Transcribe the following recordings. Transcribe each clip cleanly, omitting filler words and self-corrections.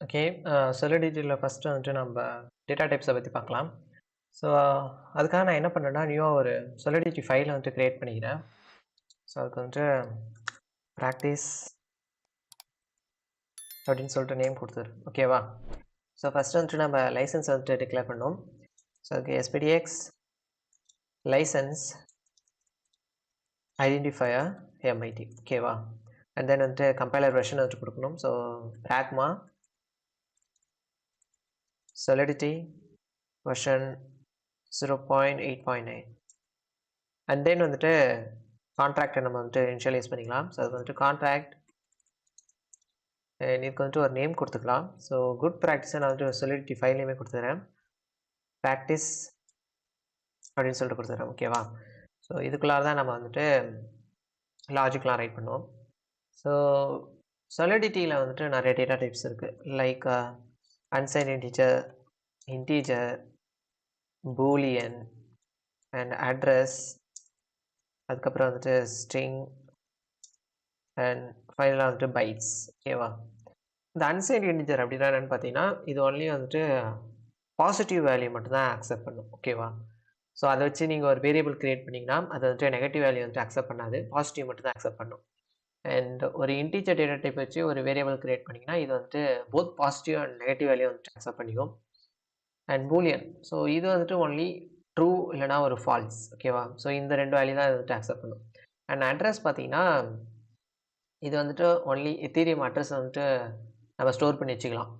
Okay. Solidityல first வந்துட்டு நம்ம data டைப்ஸை பற்றி பார்க்கலாம். ஸோ அதுக்காக நான் என்ன பண்ணுறேன்னா, நியூவாக ஒரு Solidity ஃபைலை வந்துட்டு க்ரியேட் பண்ணிக்கிறேன். ஸோ அதுக்கு வந்துட்டு ப்ராக்டிஸ் அப்படின்னு சொல்லிட்டு நேம் கொடுத்துரு, ஓகேவா? ஸோ ஃபஸ்ட்டு வந்துட்டு நம்ம லைசன்ஸ் வந்துட்டு டிக்ளேர் பண்ணோம். ஸோ அதுக்கு எஸ்பிடிஎக்ஸ் லைசன்ஸ் ஐடென்டிஃபையர் எம்ஐடி, ஓகேவா? அண்ட் தென் வந்துட்டு கம்பைலர் வெர்ஷன் வந்துட்டு கொடுக்கணும். So pragma Solidity version 0.8.9 and then வந்துட்டு கான்ட்ராக்டை நம்ம வந்துட்டு இனிஷியலைஸ் பண்ணிக்கலாம். ஸோ அது வந்துட்டு கான்ட்ராக்ட் இதுக்கு வந்துட்டு ஒரு நேம் கொடுத்துக்கலாம். ஸோ குட் ப்ராக்டிஸை நான் வந்துட்டு Solidity ஃபைல் நேமே கொடுத்துக்கிறேன், ப்ராக்டிஸ் அப்படின்னு சொல்லிட்டு கொடுத்துக்கிறேன், ஓகேவா? ஸோ இதுக்குள்ளார தான் நம்ம வந்துட்டு லாஜிக்லாம் ரைட் பண்ணுவோம். ஸோ Solidityயில் வந்துட்டு நிறைய டேட்டா டைப்ஸ் இருக்குது, like unsigned integer, integer, boolean and address, அதுக்கப்புறம் வந்துட்டு string அண்ட் ஃபைனலாக வந்துட்டு bytes, ஓகேவா? இந்த அன்சைன்ட் இன்டிஜர் அப்படின்னா என்னென்னு பார்த்தீங்கன்னா, இது ஒன்லி வந்துட்டு பாசிட்டிவ் வேல்யூ மட்டும்தான் அக்செப்ட் பண்ணும், ஓகேவா? ஸோ அதை வச்சு நீங்கள் ஒரு வேரியபிள் க்ரியேட் பண்ணிங்கன்னா அது வந்துட்டு நெகட்டிவ் வேல்யூ வந்துட்டு அக்செப்ட் பண்ணாது, பாசிட்டிவ் மட்டும் தான் அக்செப்ட் பண்ணும். அண்ட் ஒரு இன்டிஜர் டேட்டா டைப் வச்சு ஒரு வேரியபிள் க்ரியேட் பண்ணிங்கன்னா இது வந்துட்டு both positive and negative value வந்துட்டு அக்செப்ட் பண்ணிக்கும். அண்ட் பூலியன், ஸோ இது வந்துட்டு ஒன்லி ட்ரூ இல்லைனா ஒரு ஃபால்ஸ், ஓகேவா? ஸோ இந்த ரெண்டு வேல்யூ தான் இது வந்துட்டு அக்செப்ட் பண்ணும். அண்ட் அட்ரஸ் பார்த்தீங்கன்னா இது வந்துட்டு ஒன்லி எத்தீரியம் அட்ரஸ் வந்துட்டு நம்ம ஸ்டோர் பண்ணி வச்சுக்கலாம்,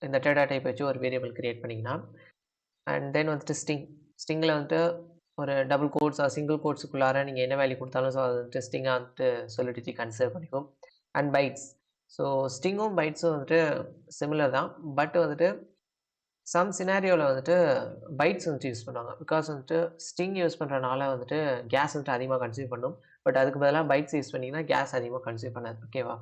இந்த டேட்டா டைப் வச்சு ஒரு வேரியபிள் க்ரியேட் பண்ணிங்கன்னா. அண்ட் தென் வந்துட்டு ஸ்டிங்கில் வந்துட்டு ஒரு டபுள் கோட்ஸ் சிங்கிள் கோட்ஸுக்குள்ளார நீங்கள் என்ன வேல்யூ கொடுத்தாலும் ஸோ அது வந்துட்டு ஸ்டிங்காக வந்துட்டு Solidity கன்சிடர் பண்ணிக்கும். அண்ட் பைட்ஸ், ஸோ ஸ்டிங்கும் பைட்ஸும் வந்துட்டு சிமிலர் தான், பட் வந்துட்டு சம் சினாரியோவில் வந்துட்டு பைட்ஸ் வந்துட்டு யூஸ் பண்ணுவாங்க. பிகாஸ் வந்துட்டு ஸ்டிங் யூஸ் பண்ணுறனால வந்துட்டு கேஸ் வந்துட்டு அதிகமாக கன்சியூம் பண்ணும், பட் அதுக்கு பதிலாக பைட்ஸ் யூஸ் பண்ணிங்கன்னா கேஸ் அதிகமாக கன்சியூம் பண்ணாது, ஓகேவா?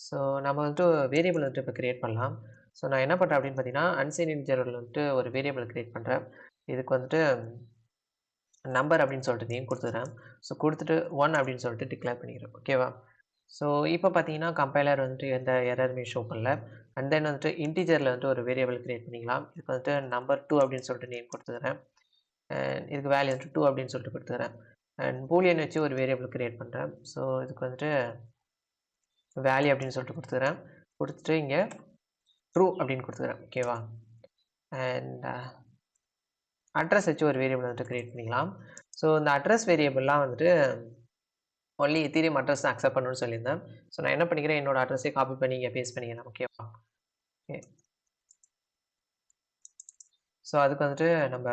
ஸோ நம்ம வந்துட்டு வேரியபிள் வந்துட்டு இப்போ க்ரியேட் பண்ணலாம். ஸோ நான் என்ன பண்ணுறேன் அப்படின்னு பார்த்தீங்கன்னா, அன்சைன்ட் இன்டிஜரில் வந்துட்டு ஒரு வேரியபிள் க்ரியேட் பண்ணுறேன். இதுக்கு வந்துட்டு நம்பர் அப்படின்னு சொல்லிட்டு நேம் கொடுத்துக்கிறேன். ஸோ கொடுத்துட்டு 1 அப்படின்னு சொல்லிட்டு டிக்ளேர் பண்ணிக்கிறேன், ஓகேவா? ஸோ இப்போ பார்த்தீங்கன்னா கம்பைலர் வந்துட்டு எந்த எரருமே ஷோ பண்ணல. அண்ட் தென் வந்துட்டு இன்டிஜரில் வந்துட்டு ஒரு வேரியபிள் க்ரியேட் பண்ணிக்கலாம். இதுக்கு வந்துட்டு நம்பர் 2 அப்படின்னு சொல்லிட்டு நேம் கொடுத்துக்கிறேன். அண்ட் இதுக்கு வேல்யூ வந்துட்டு 2 அப்படின்னு சொல்லிட்டு கொடுத்துக்கிறேன். அண்ட் பூலியன் வச்சு ஒரு வேரியபிள் க்ரியேட் பண்ணுறேன். ஸோ இதுக்கு வந்துட்டு வேல்யூ அப்படின்னு சொல்லிட்டு கொடுத்துக்கிறேன். கொடுத்துட்டு இங்கே ட்ரூ அப்படின்னு கொடுத்துக்கிறேன், ஓகேவா? அண்ட் அட்ரஸ் வச்சு ஒரு வேரியபிள் வந்துட்டு க்ரியேட் பண்ணிக்கலாம். ஸோ இந்த அட்ரஸ் வேரியபிள்லாம் வந்துட்டு ஒன்லி எத்தீரியம் அட்ரஸ் தான் அக்செப்ட் பண்ணணும்னு சொல்லியிருந்தேன். ஸோ நான் என்ன பண்ணிக்கிறேன், என்னோட அட்ரஸே காப்பி பண்ணி இங்கே பேஸ்ட் பண்ணிக்கிறேன், ஓகேவா? ஓகே. ஸோ அதுக்கு வந்துட்டு நம்ம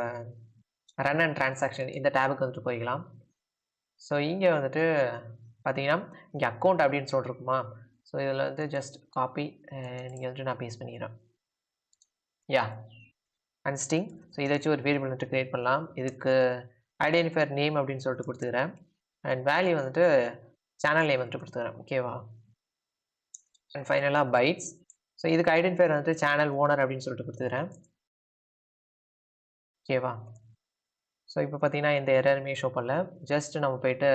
ரன் அண்ட் டிரான்சாக்ஷன் இந்த டேபுக்கு வந்துட்டு போய்க்கலாம். ஸோ இங்கே வந்துட்டு பார்த்தீங்கன்னா இங்கே அக்கௌண்ட் அப்படின்னு சொல்லிருக்குமா, ஸோ இதில் வந்து ஜஸ்ட் காப்பி நீங்கள் வந்துட்டு நான் பேஸ்ட் பண்ணிக்கிறேன், யா. அண்ட் ஸ்டிங், ஸோ இதை வச்சு ஒரு வேரியபிள் வந்துட்டு க்ரியேட் பண்ணலாம். இதுக்கு ஐடென்டிஃபையர் நேம் அப்படின்னு சொல்லிட்டு கொடுத்துக்கிறேன். அண்ட் வேல்யூ வந்துட்டு சேனல் நேம் வந்துட்டு கொடுத்துக்கிறேன், ஓகேவா? அண்ட் ஃபைனலாக பைட்ஸ், ஸோ இதுக்கு ஐடென்டிஃபையர் வந்துட்டு சேனல் ஓனர் அப்படின்னு சொல்லிட்டு கொடுத்துக்கிறேன், ஓகேவா? ஸோ இப்போ பார்த்தீங்கன்னா எந்த எரருமே ஷோ பண்ணல. ஜஸ்ட் நம்ம போயிட்டு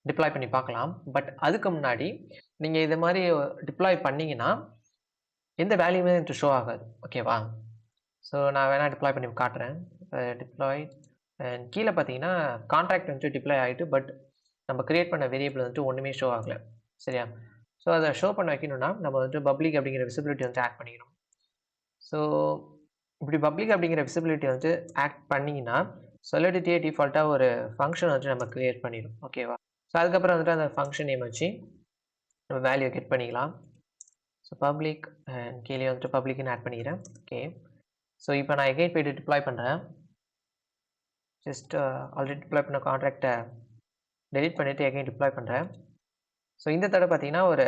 டிப்ளாய் பண்ணி பார்க்கலாம். பட் அதுக்கு முன்னாடி நீங்கள் இது மாதிரி டிப்ளாய் பண்ணிங்கன்னா எந்த வேல்யூமே வந்துட்டு ஷோ ஆகாது, ஓகேவா? ஸோ நான் வேணால் டிப்ளாய் பண்ணி காட்டுறேன். டிப்ளாய் அண்ட் கீழே பார்த்தீங்கன்னா கான்ட்ராக்ட் வந்துட்டு டிப்ளாய் ஆகிட்டு, பட் நம்ம க்ரியேட் பண்ண வேரியபிள் வந்துட்டு ஒன்றுமே ஷோ ஆகலை, சரியா? ஸோ அதை ஷோ பண்ண வைக்கணும்னா நம்ம வந்துட்டு பப்ளிக் அப்படிங்கிற விசிபிலிட்டி வந்துட்டு ஆட் பண்ணிக்கணும். ஸோ இப்படி பப்ளிக் அப்படிங்கிற விசிபிலிட்டி வந்துட்டு ஆட் பண்ணிங்கன்னா Solidity டிஃபால்ட்டாக ஒரு ஃபங்க்ஷன் வந்துட்டு நம்ம க்ரியேட் பண்ணிடும், ஓகேவா? ஸோ அதுக்கப்புறம் வந்துட்டு அந்த ஃபங்க்ஷன் நேம் வச்சு நம்ம வேல்யூ கெட் பண்ணிக்கலாம். ஸோ பப்ளிக் அண்ட் கீழே வந்துட்டு பப்ளிக்னு ஆட் பண்ணிக்கிறேன், ஓகே. ஸோ இப்போ நான் எகைன் போய்ட்டு டிப்ளாய் பண்ணுறேன். ஜஸ்ட் ஆல்ரெடி டிப்ளாய் பண்ண கான்ட்ராக்டை டெலிட் பண்ணிவிட்டு எகைன் டிப்ளாய் பண்ணுறேன். ஸோ இந்த தடவை பார்த்தீங்கன்னா ஒரு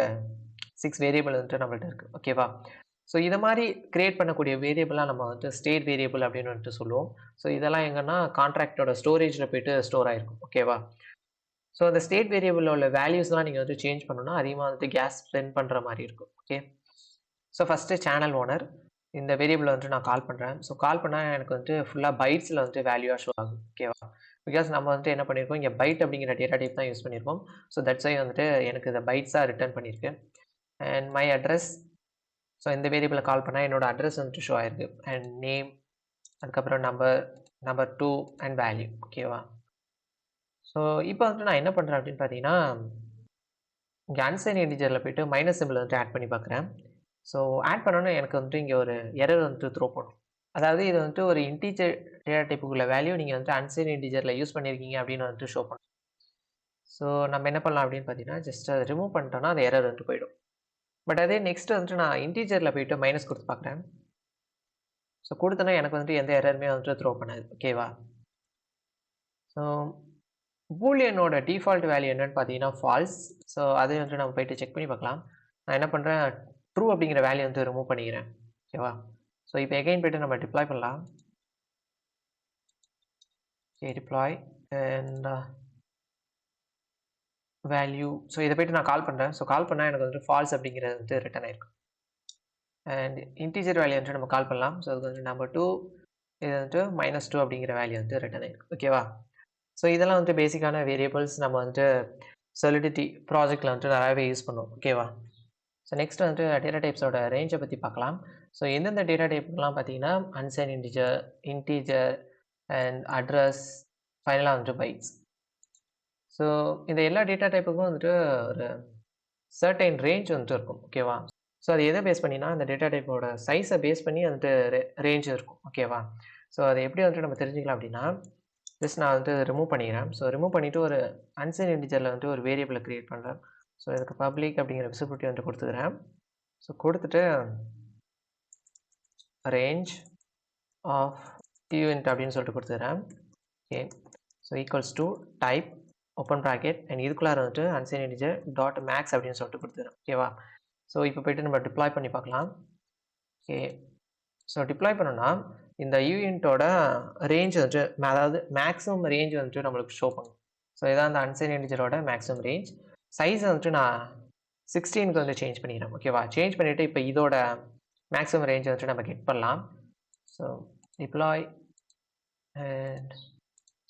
6 வேரியபிள் வந்துட்டு நம்மள்ட்ட இருக்குது, ஓகேவா? ஸோ இதை மாதிரி க்ரியேட் பண்ணக்கூடிய வேரியபிளாக நம்ம வந்துட்டு ஸ்டேட் வேரியபிள் அப்படின்னு வந்துட்டு சொல்லுவோம். ஸோ இதெல்லாம் எங்கன்னா கான்ட்ராக்டோட ஸ்டோரேஜில் போய்ட்டு ஸ்டோர் ஆகிருக்கும், ஓகேவா? ஸோ அந்த ஸ்டேட் வேரியபிளில் உள்ள வேல்யூஸ்லாம் நீங்கள் வந்துட்டு சேஞ்ச் பண்ணணும்னா அதிகமாக வந்துட்டு கேஸ் ஸ்பெண்ட் பண்ணுற மாதிரி இருக்கும், okay. So first channel owner இந்த வேரியபிளை வந்துட்டு நான் கால் பண்ணுறேன். ஸோ கால் பண்ணால் எனக்கு வந்துட்டு ஃபுல்லாக பைட்ஸில் வந்துட்டு வேல்யூவாக ஷோ ஆகும், ஓகேவா? பிகாஸ் நம்ம வந்துட்டு என்ன பண்ணியிருக்கோம், இங்கே பைட் அப்படிங்கிற டேட்டா டைப் தான் யூஸ் பண்ணியிருக்கோம். ஸோ தட்ஸ் வை வந்துட்டு எனக்கு இந்த பைட்ஸாக ரிட்டர்ன் பண்ணியிருக்கு. அண்ட் மை அட்ரஸ் ஸோ இந்த வேரியபிளை கால் பண்ணால் என்னோட அட்ரஸ் வந்துட்டு ஷோ ஆயிருக்கு அண்ட் நேம், அதுக்கப்புறம் நம்பர் 2 அண்ட் வேல்யூ. ஓகேவா? ஸோ இப்போ வந்துட்டு நான் என்ன பண்ணுறேன் அப்படின்னு பார்த்தீங்கன்னா, இங்கே அன்சைன் இன்டிஜரில் போய்ட்டு மைனஸ் சிம்பிள் வந்துட்டு ஆட் பண்ணி பார்க்குறேன். ஸோ ஆட் பண்ணோன்னே எனக்கு வந்துட்டு இங்கே ஒரு எரர் வந்துட்டு த்ரோ பண்ணும். அதாவது இது வந்துட்டு ஒரு இன்டீஜர் டேட்டா டைப்புக்குள்ள வேல்யூ நீங்கள் வந்துட்டு அன்சைன் இன்டிஜரில் யூஸ் பண்ணியிருக்கீங்க அப்படின்னு வந்துட்டு ஷோ பண்ணும். ஸோ நம்ம என்ன பண்ணலாம் அப்படின்னு பார்த்தீங்கன்னா, ஜஸ்ட் அதை ரிமூவ் பண்ணிட்டோன்னா அந்த எரர் வந்துட்டு போயிடும். பட் அதே நெக்ஸ்ட் வந்துட்டு நான் இன்டீஜரில் போய்ட்டு மைனஸ் கொடுத்து பார்க்குறேன். ஸோ கொடுத்தோன்னா எனக்கு வந்துட்டு எந்த எரருமே வந்துட்டு த்ரோ பண்ணாது. ஓகேவா? ஸோ பூலியனோட டிஃபால்ட் வேல்யூ என்னன்னு பார்த்தீங்கன்னா ஃபால்ஸ். ஸோ அதை வந்துட்டு நம்ம போய்ட்டு செக் பண்ணி பார்க்கலாம். நான் என்ன பண்ணுறேன், ட்ரூ அப்படிங்கிற வேல்யூ வந்து ரிமூவ் பண்ணிக்கிறேன். ஓகேவா? ஸோ இப்போ எகைன் போய்ட்டு நம்ம டிப்ளாய் பண்ணலாம். Okay, deploy and value. So இதை போய்ட்டு நான் கால் பண்ணுறேன். ஸோ கால் பண்ணால் எனக்கு வந்துட்டு ஃபால்ஸ் அப்படிங்கிறது வந்து ரிட்டன் ஆயிருக்கும். அண்ட் இன்டீஜர் வேல்யூ வந்துட்டு நம்ம கால் பண்ணலாம். ஸோ அதுக்கு வந்து நம்பர் 2, இது வந்துட்டு -2 அப்படிங்கிற வேல்யூ வந்து ரிட்டன் ஆயிருக்கும். ஓகேவா? ஸோ இதெல்லாம் வந்துட்டு பேசிக்கான வேரியபிள்ஸ் நம்ம வந்துட்டு Solidity ப்ராஜெக்டில் வந்துட்டு நிறையவே யூஸ் பண்ணுவோம். ஓகேவா? ஸோ நெக்ஸ்ட் வந்துட்டு டேட்டா டைப்ஸோட ரேஞ்சை பற்றி பார்க்கலாம். ஸோ எந்தெந்த டேட்டா டைப்புக்கெலாம் பார்த்தீங்கன்னா அன்சைன் இன்டீஜர் அண்ட் அட்ரஸ், ஃபைனலாக வந்துட்டு பைட்ஸ். ஸோ இந்த எல்லா டேட்டா டைப்புக்கும் வந்துட்டு ஒரு சர்டைன் ரேஞ்ச் வந்துட்டு இருக்கும். ஓகேவா? ஸோ அது எதை பேஸ் பண்ணினா அந்த டேட்டா டைப்போட சைஸை பேஸ் பண்ணி வந்துட்டு ரேஞ்ச் இருக்கும். ஓகேவா? ஸோ அதை எப்படி வந்துட்டு நம்ம தெரிஞ்சுக்கலாம் அப்படின்னா, ஜஸ்ட் நான் வந்து ரிமூவ் பண்ணிக்கிறேன். ஸோ ரிமூவ் பண்ணிவிட்டு ஒரு அன்சைன் இன்டிஜரில் வந்துட்டு ஒரு வேரியபிளை க்ரியேட் பண்ணுறேன். ஸோ இதுக்கு பப்ளிக் அப்படிங்கிற விசிபிலிட்டி வந்துட்டு கொடுத்துக்கிறேன். ஸோ கொடுத்துட்டு ரேஞ்ச் ஆஃப் ஈவெண்ட் அப்படின்னு சொல்லிட்டு கொடுத்துக்கிறேன். Okay, so equals to type open bracket and இதுக்குள்ளார வந்துட்டு அன்சைன் இன்டிஜர் டாட் மேக்ஸ் அப்படின்னு சொல்லிட்டு கொடுத்துக்கிறேன். ஓகேவா? ஸோ இப்போ போய்ட்டு நம்ம டிப்ளாய் பண்ணி பார்க்கலாம். ஓகே, ஸோ டிப்ளாய் பண்ணோன்னா இந்த ஈவெண்ட்டோட ரேஞ்ச் வந்துட்டு அதாவது மேக்ஸிமம் ரேஞ்ச் வந்துட்டு நம்மளுக்கு ஷோ பண்ணும். ஸோ இதான் அந்த அன்சைன் இன்டிஜரோட மேக்ஸிமம் ரேஞ்ச். சைஸ் வந்துட்டு நான் 16க்கு வந்து சேஞ்ச் பண்ணிக்கிறேன். ஓகேவா? சேஞ்ச் பண்ணிவிட்டு இப்போ இதோட மேக்ஸிமம் ரேஞ்ச் வந்துட்டு நம்ம கெட் பண்ணலாம். ஸோ டிப்ளாய் அண்ட்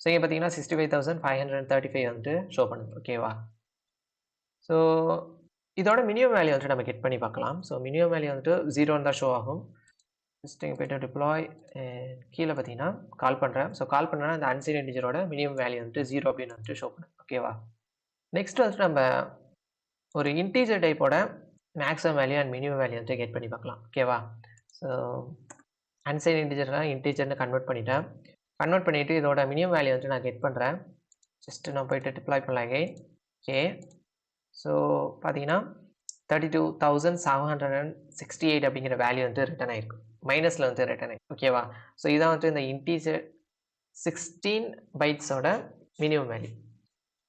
ஸோ இங்கே பார்த்தீங்கன்னா 65,535 வந்துட்டு ஷோ பண்ணுது. ஓகேவா? ஸோ இதோட மினிமம் வேல்யூ வந்துட்டு நம்ம கெட் பண்ணி பார்க்கலாம். ஸோ மினிமம் வேல்யூ வந்துட்டு 0ன்னு தான் ஷோ ஆகும். ஜஸ்ட் இங்கே போய்ட்டு டிப்ளாய் கீழே பார்த்தீங்கன்னா கால் பண்ணுறேன். ஸோ கால் பண்ணோன்னா அந்த அன்சைன் இன்டிஜரோட மினிமம் வேல்யூ வந்துட்டு 0 அப்படின்னு வந்துட்டு ஷோ பண்ணும். ஓகேவா? நெக்ஸ்ட் வந்துட்டு நம்ம ஒரு இன்டீஜர் டைப்போட maximum value and minimum value வந்துட்டு கெட் பண்ணி பார்க்கலாம். ஓகேவா? ஸோ அன்சைன் இன்டிஜர்னால் இன்டீஜர்னு கன்வெர்ட் பண்ணிட்டேன். கன்வெர்ட் பண்ணிவிட்டு இதோட மினிமம் வேல்யூ வந்துட்டு நான் கெட் பண்ணுறேன். ஜஸ்ட்டு நான் போய்ட்டு டிப்ளாய் பண்ணலாங்க. ஓகே, ஸோ பார்த்தீங்கன்னா 32,768 அப்படிங்கிற வேல்யூ வந்து ரிட்டன் ஆயிருக்கு. மைனஸில் வந்து ரிட்டன் ஆயிருக்கு. ஓகேவா? ஸோ இதான் வந்துட்டு இந்த இன்டீஜர் 16 பைட்ஸோட மினிமம் வேல்யூ.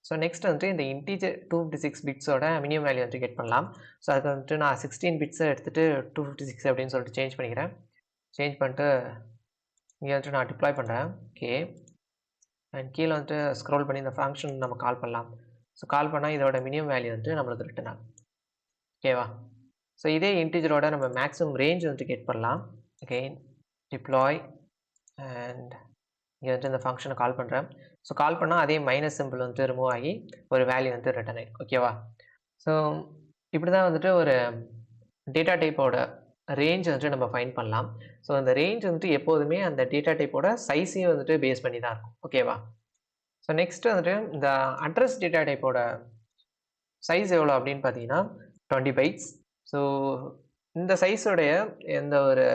ஸோ நெக்ஸ்ட் வந்துட்டு இந்த இன்டீஜர் 256 பிட்ஸோட மினிமம் வேல்யூ வந்து கெட் பண்ணலாம். ஸோ அதுக்கு வந்துட்டு நான் 16 பிட்ஸை எடுத்துகிட்டு 256 அப்படின்னு சொல்லிட்டு சேஞ்ச் பண்ணிக்கிறேன். சேஞ்ச் பண்ணிட்டு இங்கே வந்துட்டு நான் டிப்ளாய் பண்ணுறேன். ஓகே, அண்ட் கீழே வந்துட்டு ஸ்க்ரோல் பண்ணி இந்த ஃபங்க்ஷன் நம்ம கால் பண்ணலாம். ஸோ கால் பண்ணால் இதோட மினிமம் வேல்யூ வந்துட்டு நம்மளுக்கு ரிட்டன் ஆகும். ஓகேவா? ஸோ இதே இன்டீஜரோட நம்ம மேக்ஸிமம் ரேஞ்ச் வந்துட்டு கெட் பண்ணலாம். அகெயின் டிப்ளாய் அண்ட் இங்கே வந்துட்டு இந்த ஃபங்க்ஷனை கால் பண்ணுறேன். ஸோ கால் பண்ணால் அதே மைனஸ் சிம்பிள் வந்துட்டு ரிமூவ் ஆகி ஒரு வேல்யூ வந்து ரிட்டன் ஆகிடும். ஓகேவா? ஸோ இப்படி தான் வந்துட்டு ஒரு டேட்டா டைப்போட ரேஞ்ச் வந்துட்டு நம்ம ஃபைண்ட் பண்ணலாம். ஸோ அந்த ரேஞ்ச் வந்துட்டு எப்போதுமே அந்த டேட்டா டைப்போட சைஸையும் வந்துட்டு பேஸ் பண்ணி தான் இருக்கும். ஓகேவா? ஸோ நெக்ஸ்ட் வந்துட்டு இந்த அட்ரஸ் டேட்டா டைப்போட சைஸ் எவ்வளோ அப்படின்னு பார்த்தீங்கன்னா 20 பைட்ஸ். ஸோ இந்த சைஸோடைய எந்த ஒரு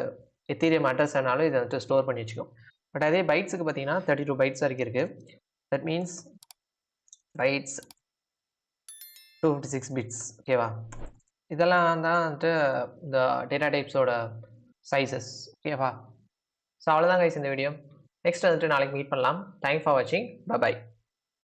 எத்தீரியம் அட்ரஸ் ஆனாலும் இதை வந்துட்டு ஸ்டோர் பண்ணி வச்சுக்கோம். பட் அதே பைட்ஸுக்கு பார்த்தீங்கன்னா 32 பைட்ஸ் வரைக்கும் இருக்குது. That means bytes 256 bits. ஓகேவா? இதெல்லாம் தான் வந்துட்டு இந்த டேட்டா டைப்ஸோட சைஸஸ். ஓகேவா? ஸோ அவ்வளோதான் கைஸ் இந்த வீடியோ. நெக்ஸ்ட் வந்துட்டு நாளைக்கு மீட் பண்ணலாம். தேங்க்ஸ் ஃபார் வாட்சிங். பை.